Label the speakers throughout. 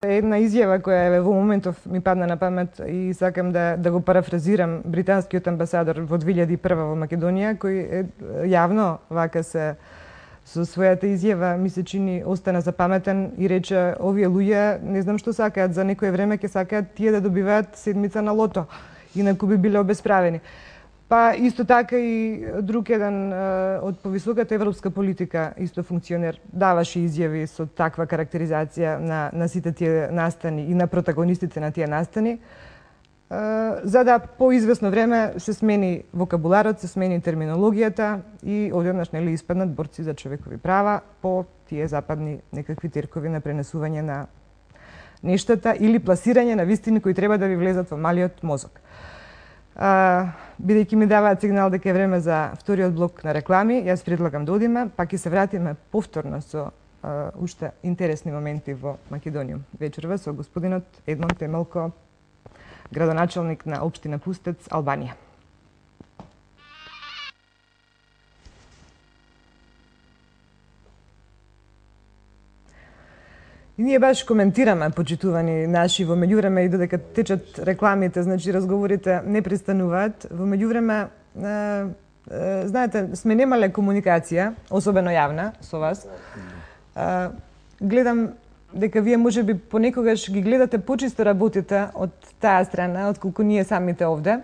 Speaker 1: Една изјава која во моментов ми падна на памет и сакам да го парафразирам британскиот амбасадор во 2001 во Македонија, кој јавно вака се со својата изјава ми се чини остана запаметен и рече: овие луѓе не знам што сакаат, за некое време ќе сакаат тие да добиваат седмица на лото, инаку би биле обесправени. Па исто така и друг еден од повисоката европска политика, исто функционер, даваше изјави со таква карактеризација на сите тие настани и на протагонистите на тие настани, за да по известно време се смени вокабуларот, се смени терминологијата и одеднаш нели испаднат борци за човекови права по тие западни некакви теркови на пренесување на нештата или пласирање на вистини кои треба да ви влезат во малиот мозок. Бидејќи ми даваат сигнал дека е време за вториот блок на реклами, јас предлагам да одиме, па ќе се вратиме повторно со уште интересни моменти во Македонија вечерва со господинот Едмон Темелко, градоначалник на општина Пустец, Албанија. И ние баш коментираме, почитувани наши, во меѓувреме и додека течат рекламите, значи разговорите не престануваат. Во меѓувреме, знаете, сме немале комуникација, особено јавна, со вас. Гледам дека вие можеби понекогаш ги гледате почисто работите од таа страна, отколку ние самите овде.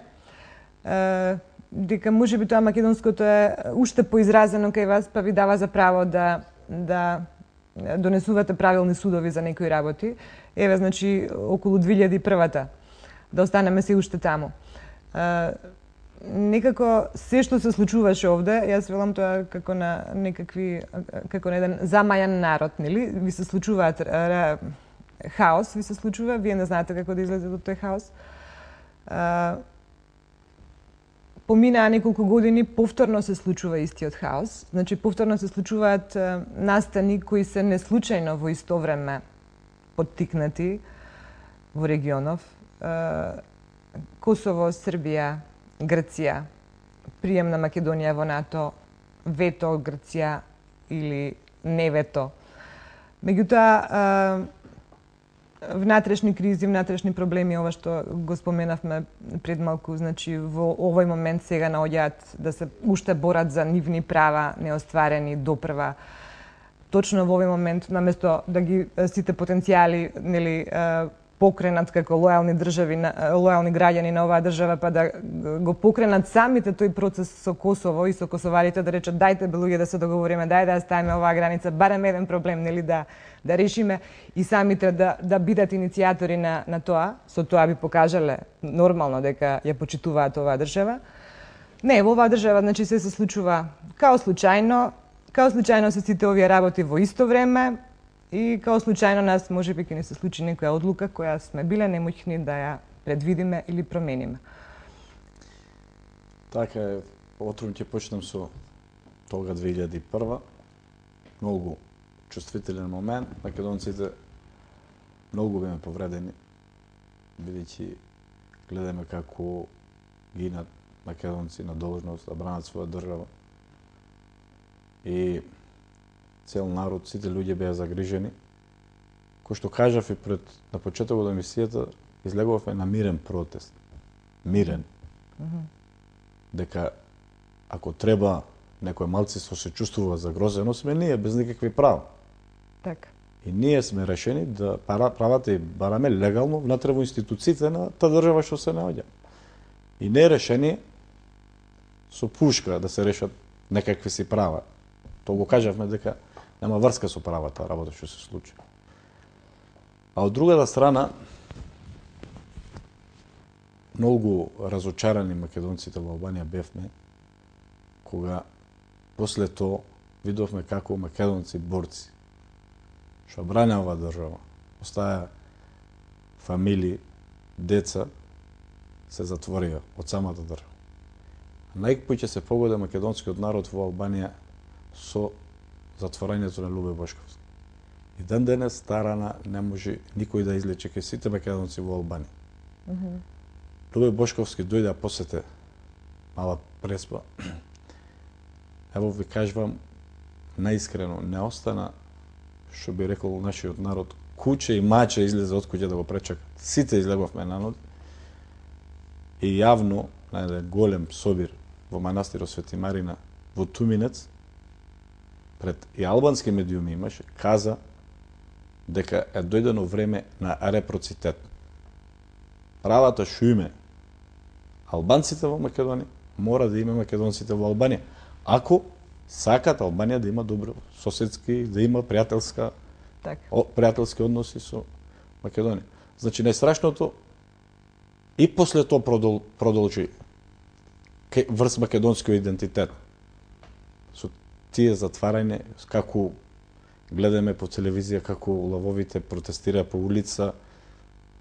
Speaker 1: Дека можеби тоа македонското е уште поизразено кај вас, па ви дава за право да донесувате правилни судови за некои работи. Еве, значи, околу 2001-та. Да останеме се уште таму. Некако се што се случуваше овде, јас велам тоа како на некакви, како на еден замајан народ, нели? Ви се случуваат хаос, ви се случува, вие не знаете како да излезете од тој хаос. Поминаа неколку години, повторно се случува истиот хаос. Значи, повторно се случуваат настани кои се неслучајно во исто време поттикнати во регионов. Косово, Србија, Грција, прием на Македонија во НАТО, вето од Грција или не вето. Меѓутоа, внатрешни кризи, внатрешни проблеми, ова што го споменавме пред малку, значи во овој момент сега наоѓаат да се уште борат за нивни права неостварени допрва. Точно во овој момент, наместо да ги сите потенцијали, нели, покренат како лојални држави, лојални граѓани на оваа држава, па да го покренат самите тој процес со Косово и со косоварите, да речат дајте бе луѓе да се договориме, дај да ставиме оваа граница, барем еден проблем, нели, да решиме и самите да бидат иницијатори на тоа, со тоа би покажале нормално дека ја почитуваат оваа држава. Не, во оваа држава, значи, се случува као случајно се сите овие работи во исто време, и као случајно нас можеби ќе ни се случи некоја одлука која сме биле немоќни да ја предвидиме или промениме.
Speaker 2: Така е, отрум ќе почнем со тога 2001. Многу чувствителен момент. Македонците многу беме повредени, бидејќи гледаме како гинат македонци на должност да бранат своја држава. И цел народ, сите луѓе беа загрижени. Кој што кажав и на почетокот од емисијата, излегувавме на мирен протест. Мирен. Дека ако треба некој малцинство се чувствува загрозено, сме ние без никакви права.
Speaker 1: Така.
Speaker 2: И ние сме решени да правата и бараме легално внатре во институциите на таа држава што се наоѓа. И не е решение со пушка да се решат некакви си права. Тоа го кажавме дека нема врска со правата работа што се случи. А од другата страна, многу разочарани македонците во Албанија бевме, кога после тоа видовме како македонци борци, што бранеа оваа држава, остаа фамилии, деца, се затворија од самата држава. Најпој ќе се погода македонскиот народ во Албанија со затворањето на Любе Бошковски. И ден денес таа рана не може никој да излече кај сите македонци во Албанија. Любе Бошковски дојде да посете мала преспа. Ево ви кажувам наискрено, не остана, што би рекол нашиот народ, куче и маче излезе од куќа да го пречака. Сите излеговме на ноди. И јавно, на еден голем собир во манастирот Свети Марина во Туминец, пред и албански медиуми имаше, каза дека е дојдено време на репроцитет. Правата што име албанците во Македонија, мора да има македонците во Албанија. Ако сакат Албанија да има добро соседски, да има пријателски односи со Македонија. Значи, најстрашното и после тоа продолжи врз македонскиот идентитет. Со тие затварање, како гледаме по телевизија, како лавовите протестира по улица,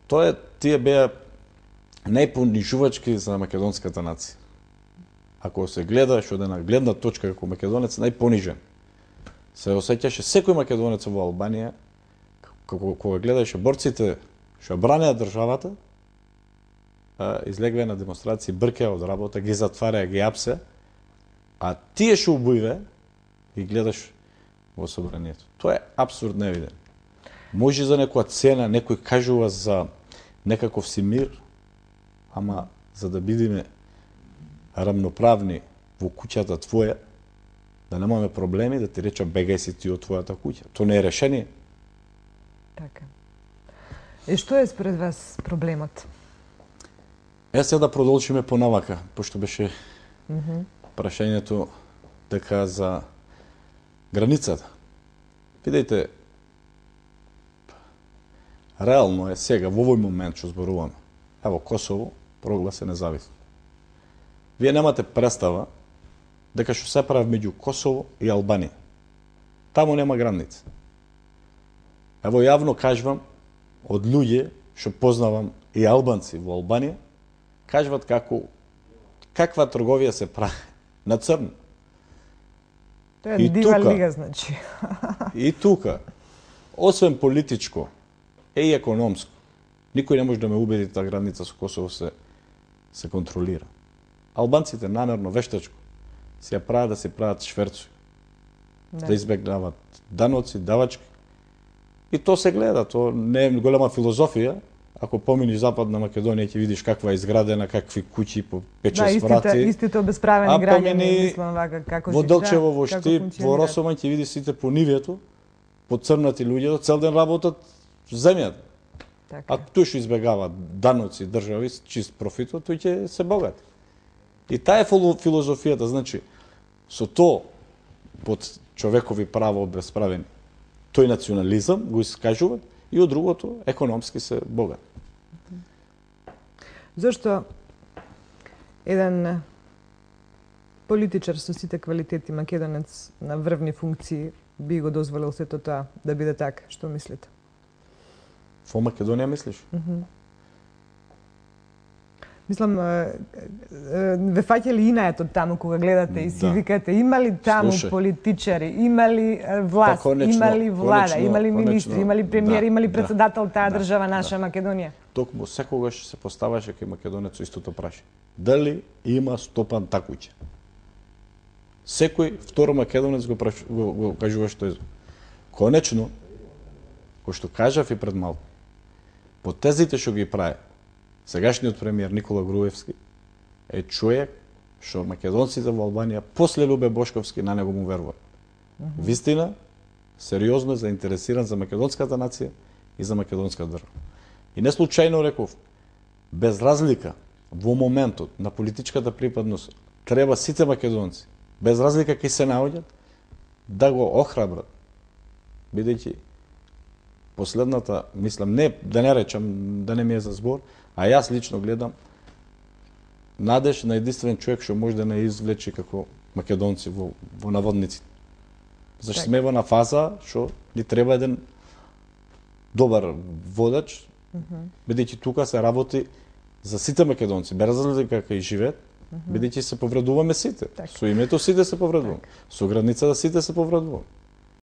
Speaker 2: тие беа најпонижувачки за македонската нација. Ако се гледаш од една гледна точка како македонец, најпонижен. Се осеќаше секој македонец во Албанија, кога гледаше борците што бранеа државата, излегваа на демонстрации, бркеа од работа, ги затвареа, ги апсе, а тие што убиве ги гледаш во собранието. Тоа е апсурд невиден. Може за некоја цена, некој кажува за некаков си мир, ама за да бидеме рамноправни во куќата твоја, да немаме проблеми, да ти речам бегај си ти од твојата куќа. Тоа не е решение.
Speaker 1: Така. И што е според вас проблемот?
Speaker 2: Сега да продолжиме понавака, пошто беше прашањето дека за границата. Видите, реално е сега, во овој момент што зборуваме. Ево, Косово прогласе независно. Вие немате представа дека што се прави меѓу Косово и Албанија. Таму нема граница. Ево, јавно кажувам, од луѓе што познавам и албанци во Албанија, кажуват каква трговија се прави на црно.
Speaker 1: Тоа е дива лига, значи.
Speaker 2: И тука, освен политичко, и економско, никој не може да ме убеди таа граница со Косово се контролира. Албанците намерно, вештачко, си ја прават да се прават шверцуи, да избегнават даноци, давачки. И то се гледа, то не е голема филозофија. Ако поминиш Западна Македонија, ќе видиш каква е изградена, какви куќи по 5-6 спрати.
Speaker 1: Истите обесправени граѓани, мислам вака како
Speaker 2: во Делчево, во Штип, во Росоман ќе видиш сите по нивието, поцрнати луѓе, цел ден работат земјата. А тој што избегава даноци држави, чист профитот, тој ќе се богат. И таа е филозофијата, значи, со тоа под човекови права обесправени, тој национализам го искажуваат и од другото економски се богат.
Speaker 1: Зошто еден политичар со сите квалитети македонец на врвни функции би го дозволил сето тоа да биде така? Што мислите?
Speaker 2: Во Македонија мислиш?
Speaker 1: Мислам, ве фаќа ли инаето таму кога гледате и си викате, има ли таму политичари, има ли власт, има ли влада, има ли министри, има ли премиер, има ли председател таа држава наша Македонија?
Speaker 2: Токму секогаш се поставаше кај македонецот истото праша. Дали има стопан такуќе? Секој второ македонец го кажува што е. Конечно, кој што кажав и пред малку, потезите што ги прави сегашниот премиер Никола Груевски е човек што македонците во Албанија после Любе Бошковски на него му веруваат. Вистина, сериозно заинтересиран за македонската нација и за македонска држава. И не случајно реков, без разлика во моментот на политичката припадност треба сите македонци, без разлика кај се наоѓат, да го охрабрат, бидејќи последната, мислам, не да не речам, да не ми е за збор, а јас лично гледам надеж на единствен човек што може да не извлече како македонци во наводниците. Зашто сме во на фаза што ни треба еден добар водач, бидејќи тука се работи за сите македонци, без разлика кај живеат, бидејќи се повредуваме сите. Со името сите се повредуваме, со границата сите се повредуваме.